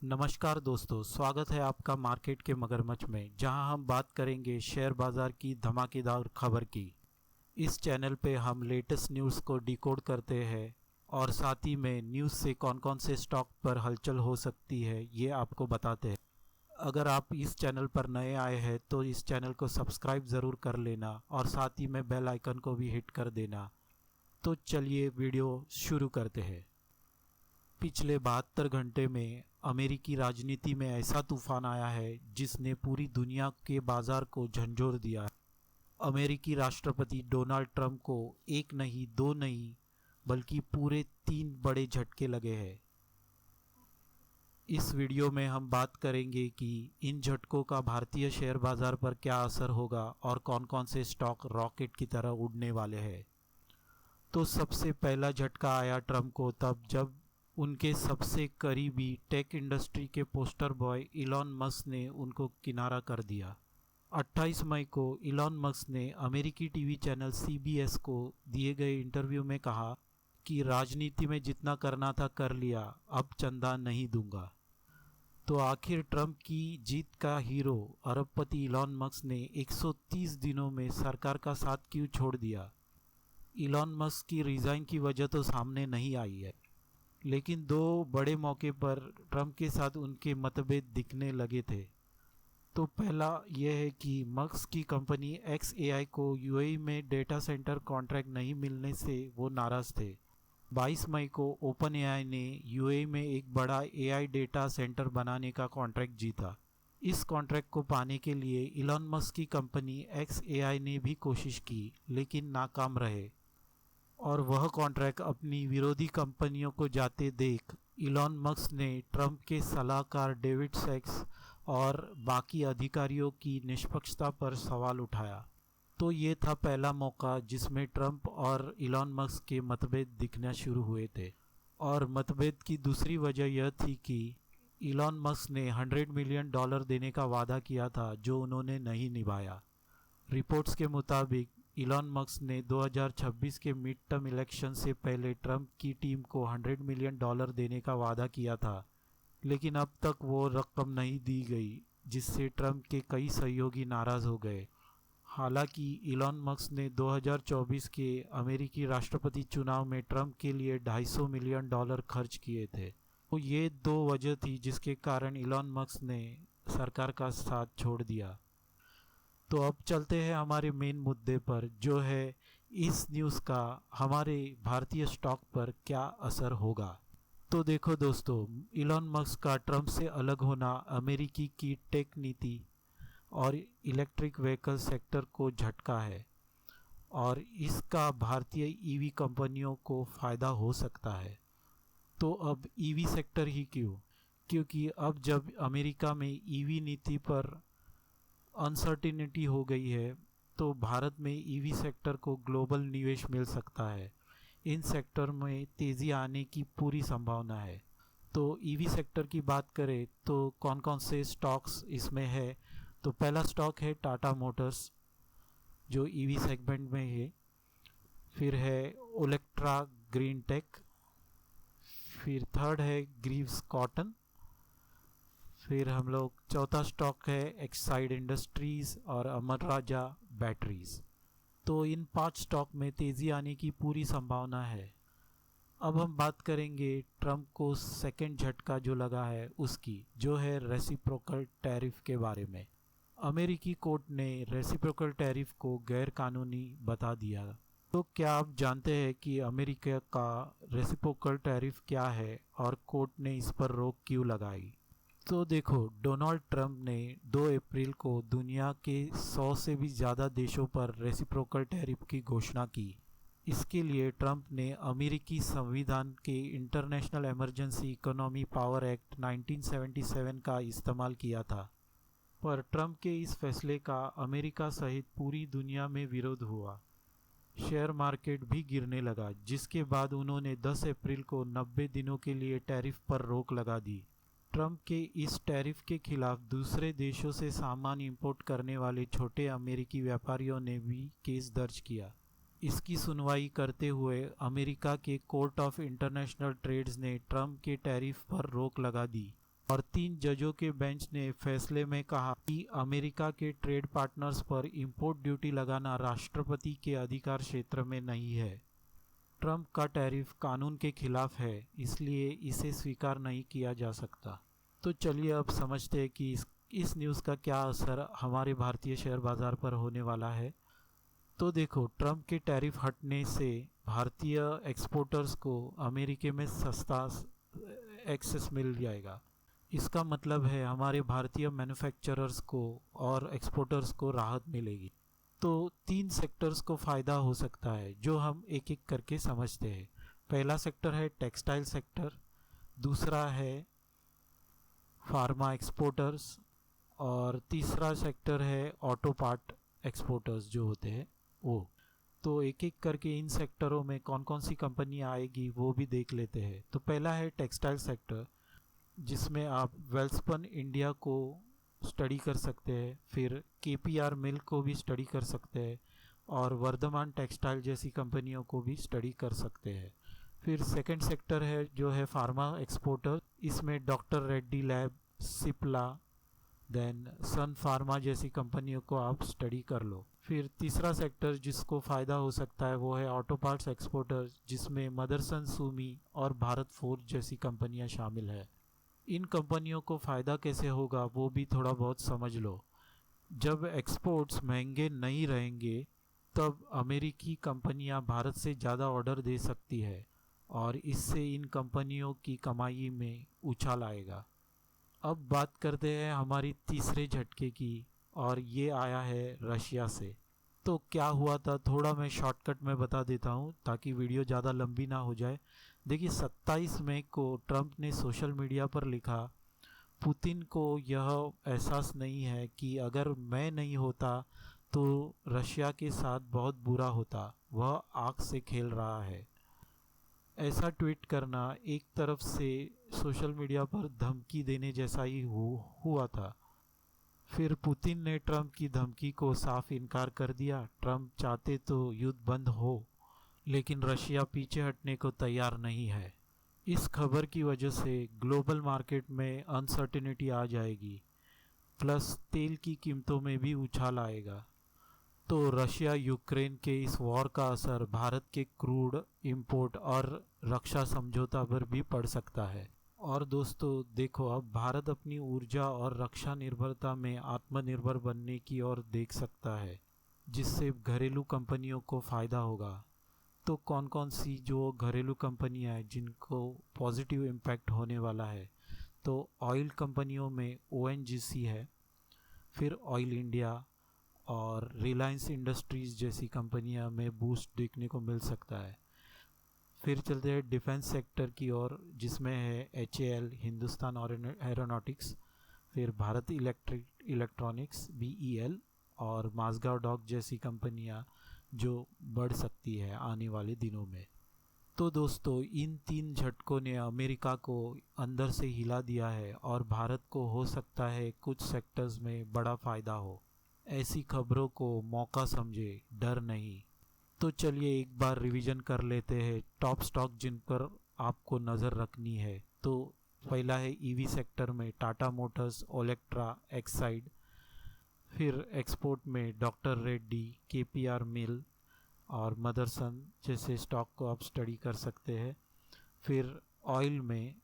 नमस्कार दोस्तों, स्वागत है आपका मार्केट के मगरमच्छ में, जहां हम बात करेंगे शेयर बाजार की धमाकेदार खबर की। इस चैनल पे हम लेटेस्ट न्यूज़ को डिकोड करते हैं और साथ ही में न्यूज़ से कौन कौन से स्टॉक पर हलचल हो सकती है ये आपको बताते हैं। अगर आप इस चैनल पर नए आए हैं तो इस चैनल को सब्सक्राइब ज़रूर कर लेना और साथ ही में बेल आइकन को भी हिट कर देना। तो चलिए वीडियो शुरू करते हैं। पिछले 72 घंटे में अमेरिकी राजनीति में ऐसा तूफान आया है जिसने पूरी दुनिया के बाजार को झंझोर दिया है। अमेरिकी राष्ट्रपति डोनाल्ड ट्रंप को एक नहीं, दो नहीं, बल्कि पूरे 3 बड़े झटके लगे हैं। इस वीडियो में हम बात करेंगे कि इन झटकों का भारतीय शेयर बाजार पर क्या असर होगा और कौन कौन से स्टॉक रॉकेट की तरह उड़ने वाले हैं। तो सबसे पहला झटका आया ट्रंप को तब जब उनके सबसे करीबी टेक इंडस्ट्री के पोस्टर बॉय इलॉन मस्क ने उनको किनारा कर दिया। 28 मई को इलॉन मस्क ने अमेरिकी टीवी चैनल CBS को दिए गए इंटरव्यू में कहा कि राजनीति में जितना करना था कर लिया, अब चंदा नहीं दूंगा। तो आखिर ट्रंप की जीत का हीरो अरबपति इलॉन मस्क ने 130 दिनों में सरकार का साथ क्यों छोड़ दिया। इलॉन मस्क की रिज़ाइन की वजह तो सामने नहीं आई है, लेकिन 2 बड़े मौके पर ट्रंप के साथ उनके मतभेद दिखने लगे थे। तो पहला यह है कि मस्क की कंपनी XAI को UAE में डेटा सेंटर कॉन्ट्रैक्ट नहीं मिलने से वो नाराज़ थे। 22 मई को OpenAI ने UAE में एक बड़ा AI डेटा सेंटर बनाने का कॉन्ट्रैक्ट जीता। इस कॉन्ट्रैक्ट को पाने के लिए इलॉन मस्क की कंपनी XAI ने भी कोशिश की, लेकिन नाकाम रहे और वह कॉन्ट्रैक्ट अपनी विरोधी कंपनियों को जाते देख इलॉन मस्क ने ट्रंप के सलाहकार डेविड सैक्स और बाकी अधिकारियों की निष्पक्षता पर सवाल उठाया। तो ये था पहला मौका जिसमें ट्रंप और इलॉन मस्क के मतभेद दिखना शुरू हुए थे। और मतभेद की दूसरी वजह यह थी कि इलॉन मस्क ने $100 मिलियन देने का वादा किया था, जो उन्होंने नहीं निभाया। रिपोर्ट्स के मुताबिक इलॉन मस्क ने 2026 के मिड टर्म इलेक्शन से पहले ट्रंप की टीम को $100 मिलियन देने का वादा किया था, लेकिन अब तक वो रकम नहीं दी गई, जिससे ट्रंप के कई सहयोगी नाराज़ हो गए। हालांकि इलॉन मस्क ने 2024 के अमेरिकी राष्ट्रपति चुनाव में ट्रंप के लिए $250 मिलियन खर्च किए थे। तो ये 2 वजह थी जिसके कारण इलॉन मस्क ने सरकार का साथ छोड़ दिया। तो अब चलते हैं हमारे मेन मुद्दे पर, जो है इस न्यूज़ का हमारे भारतीय स्टॉक पर क्या असर होगा। तो देखो दोस्तों, इलॉन मस्क का ट्रंप से अलग होना अमेरिकी की टेक नीति और इलेक्ट्रिक व्हीकल सेक्टर को झटका है और इसका भारतीय EV कंपनियों को फ़ायदा हो सकता है। तो अब EV सेक्टर ही क्यों? क्योंकि अब जब अमेरिका में EV नीति पर अनसर्टिनिटी हो गई है, तो भारत में EV सेक्टर को ग्लोबल निवेश मिल सकता है। इन सेक्टर में तेज़ी आने की पूरी संभावना है। तो EV सेक्टर की बात करें तो कौन कौन से स्टॉक्स इसमें है। तो पहला स्टॉक है टाटा मोटर्स, जो EV सेगमेंट में है। फिर है ओलेक्ट्रा ग्रीन टेक। फिर थर्ड है ग्रीव्स कॉटन। फिर हम लोग चौथा स्टॉक है एक्साइड इंडस्ट्रीज़ और अमर राजा बैटरीज़। तो इन 5 स्टॉक में तेज़ी आने की पूरी संभावना है। अब हम बात करेंगे ट्रंप को सेकंड झटका जो लगा है उसकी, जो है रेसिप्रोकल टैरिफ के बारे में। अमेरिकी कोर्ट ने रेसिप्रोकल टैरिफ को गैर कानूनी बता दिया। तो क्या आप जानते हैं कि अमेरिका का रेसिप्रोकल टैरिफ क्या है और कोर्ट ने इस पर रोक क्यों लगाई? तो देखो, डोनाल्ड ट्रंप ने 2 अप्रैल को दुनिया के 100 से भी ज़्यादा देशों पर रेसिप्रोकल टैरिफ की घोषणा की। इसके लिए ट्रंप ने अमेरिकी संविधान के international emergency economy power act 1977 का इस्तेमाल किया था। पर ट्रंप के इस फैसले का अमेरिका सहित पूरी दुनिया में विरोध हुआ। शेयर मार्केट भी गिरने लगा, जिसके बाद उन्होंने 10 अप्रैल को 90 दिनों के लिए टैरिफ पर रोक लगा दी। ट्रंप के इस टैरिफ के खिलाफ दूसरे देशों से सामान इंपोर्ट करने वाले छोटे अमेरिकी व्यापारियों ने भी केस दर्ज किया। इसकी सुनवाई करते हुए अमेरिका के कोर्ट ऑफ इंटरनेशनल ट्रेड्स ने ट्रंप के टैरिफ पर रोक लगा दी और 3 जजों के बेंच ने फैसले में कहा कि अमेरिका के ट्रेड पार्टनर्स पर इंपोर्ट ड्यूटी लगाना राष्ट्रपति के अधिकार क्षेत्र में नहीं है। ट्रंप का टैरिफ कानून के खिलाफ है, इसलिए इसे स्वीकार नहीं किया जा सकता। तो चलिए अब समझते हैं कि इस न्यूज़ का क्या असर हमारे भारतीय शेयर बाज़ार पर होने वाला है। तो देखो, ट्रंप के टैरिफ हटने से भारतीय एक्सपोर्टर्स को अमेरिका में सस्ता एक्सेस मिल जाएगा। इसका मतलब है हमारे भारतीय मैन्युफैक्चरर्स को और एक्सपोर्टर्स को राहत मिलेगी। तो 3 सेक्टर्स को फ़ायदा हो सकता है जो हम एक एक करके समझते हैं। पहला सेक्टर है टेक्सटाइल सेक्टर, दूसरा है फार्मा एक्सपोर्टर्स और तीसरा सेक्टर है ऑटो पार्ट एक्सपोर्टर्स जो होते हैं वो। तो एक एक करके इन सेक्टरों में कौन कौन सी कंपनी आएगी वो भी देख लेते हैं। तो पहला है टेक्सटाइल सेक्टर, जिसमें आप वेल्सपन इंडिया को स्टडी कर सकते हैं, फिर केपीआर मिल को भी स्टडी कर सकते हैं और वर्धमान टेक्सटाइल जैसी कंपनियों को भी स्टडी कर सकते हैं। फिर सेकंड सेक्टर है जो है फार्मा एक्सपोर्टर, इसमें doctor Reddy lab, Cipla, then Sun Pharma जैसी कंपनियों को आप स्टडी कर लो। फिर तीसरा सेक्टर जिसको फ़ायदा हो सकता है वो है ऑटो पार्ट्स एक्सपोर्टर, जिसमें मदरसन सुमी और भारत फोर्ज जैसी कंपनियां शामिल है। इन कंपनियों को फ़ायदा कैसे होगा वो भी थोड़ा बहुत समझ लो। जब एक्सपोर्ट्स महंगे नहीं रहेंगे तब अमेरिकी कंपनियां भारत से ज़्यादा ऑर्डर दे सकती है और इससे इन कंपनियों की कमाई में उछाल आएगा। अब बात करते हैं हमारी तीसरे झटके की, और ये आया है रशिया से। तो क्या हुआ था थोड़ा मैं शॉर्टकट में बता देता हूँ ताकि वीडियो ज़्यादा लंबी ना हो जाए। देखिए 27 मई को ट्रंप ने सोशल मीडिया पर लिखा, पुतिन को यह एहसास नहीं है कि अगर मैं नहीं होता तो रशिया के साथ बहुत बुरा होता, वह आग से खेल रहा है। ऐसा ट्वीट करना एक तरफ से सोशल मीडिया पर धमकी देने जैसा ही हुआ था। फिर पुतिन ने ट्रंप की धमकी को साफ इनकार कर दिया। ट्रंप चाहते तो युद्ध बंद हो, लेकिन रशिया पीछे हटने को तैयार नहीं है। इस खबर की वजह से ग्लोबल मार्केट में अनसर्टेनिटी आ जाएगी, प्लस तेल की कीमतों में भी उछाल आएगा। तो रशिया यूक्रेन के इस वॉर का असर भारत के क्रूड इंपोर्ट और रक्षा समझौता पर भी पड़ सकता है। और दोस्तों देखो, अब भारत अपनी ऊर्जा और रक्षा निर्भरता में आत्मनिर्भर बनने की ओर देख सकता है, जिससे घरेलू कंपनियों को फ़ायदा होगा। तो कौन कौन सी जो घरेलू कंपनियां हैं जिनको पॉजिटिव इम्पैक्ट होने वाला है, तो ऑयल कंपनियों में ओएनजीसी है, फिर ऑयल इंडिया और रिलायंस इंडस्ट्रीज़ जैसी कंपनियां में बूस्ट देखने को मिल सकता है। फिर चलते हैं डिफेंस सेक्टर की ओर, जिसमें है एचएएल, हिंदुस्तान एरोनॉटिक्स, फिर भारत इलेक्ट्रॉनिक्स बीईएल और माज़गांव डॉक जैसी कंपनियां जो बढ़ सकती है आने वाले दिनों में। तो दोस्तों इन 3 झटकों ने अमेरिका को अंदर से हिला दिया है और भारत को हो सकता है कुछ सेक्टर्स में बड़ा फ़ायदा हो। ऐसी खबरों को मौका समझे, डर नहीं। तो चलिए एक बार रिवीजन कर लेते हैं टॉप स्टॉक जिन पर आपको नज़र रखनी है। तो पहला है ईवी सेक्टर में टाटा मोटर्स, ओलेक्ट्रा, एक्साइड। फिर एक्सपोर्ट में डॉक्टर रेड्डी, केपीआर मिल और मदरसन जैसे स्टॉक को आप स्टडी कर सकते हैं। फिर ऑयल में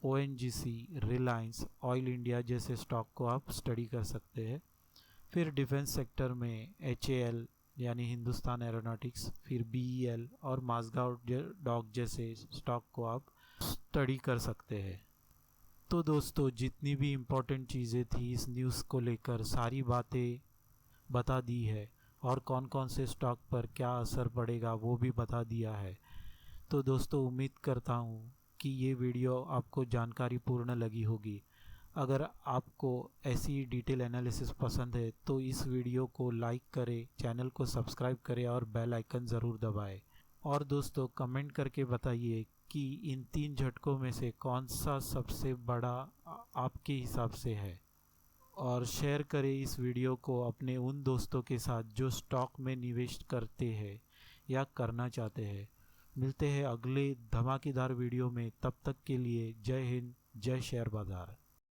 ओएनजीसी, रिलायंस, ऑयल इंडिया जैसे स्टॉक को आप स्टडी कर सकते हैं। फिर डिफेंस सेक्टर में एचएएल यानी हिंदुस्तान एरोनॉटिक्स, फिर बीईएल और माज़गांव डॉक जैसे स्टॉक को आप स्टडी कर सकते हैं। तो दोस्तों जितनी भी इम्पोर्टेंट चीज़ें थी इस न्यूज़ को लेकर सारी बातें बता दी है, और कौन कौन से स्टॉक पर क्या असर पड़ेगा वो भी बता दिया है। तो दोस्तों उम्मीद करता हूँ कि ये वीडियो आपको जानकारी पूर्ण लगी होगी। अगर आपको ऐसी डिटेल एनालिसिस पसंद है तो इस वीडियो को लाइक करें, चैनल को सब्सक्राइब करें और बेल आइकन ज़रूर दबाएं। और दोस्तों कमेंट करके बताइए कि इन 3 झटकों में से कौन सा सबसे बड़ा आपके हिसाब से है। और शेयर करें इस वीडियो को अपने उन दोस्तों के साथ जो स्टॉक में निवेश करते हैं या करना चाहते हैं। मिलते हैं अगले धमाकेदार वीडियो में, तब तक के लिए जय हिंद, जय शेयर बाज़ार।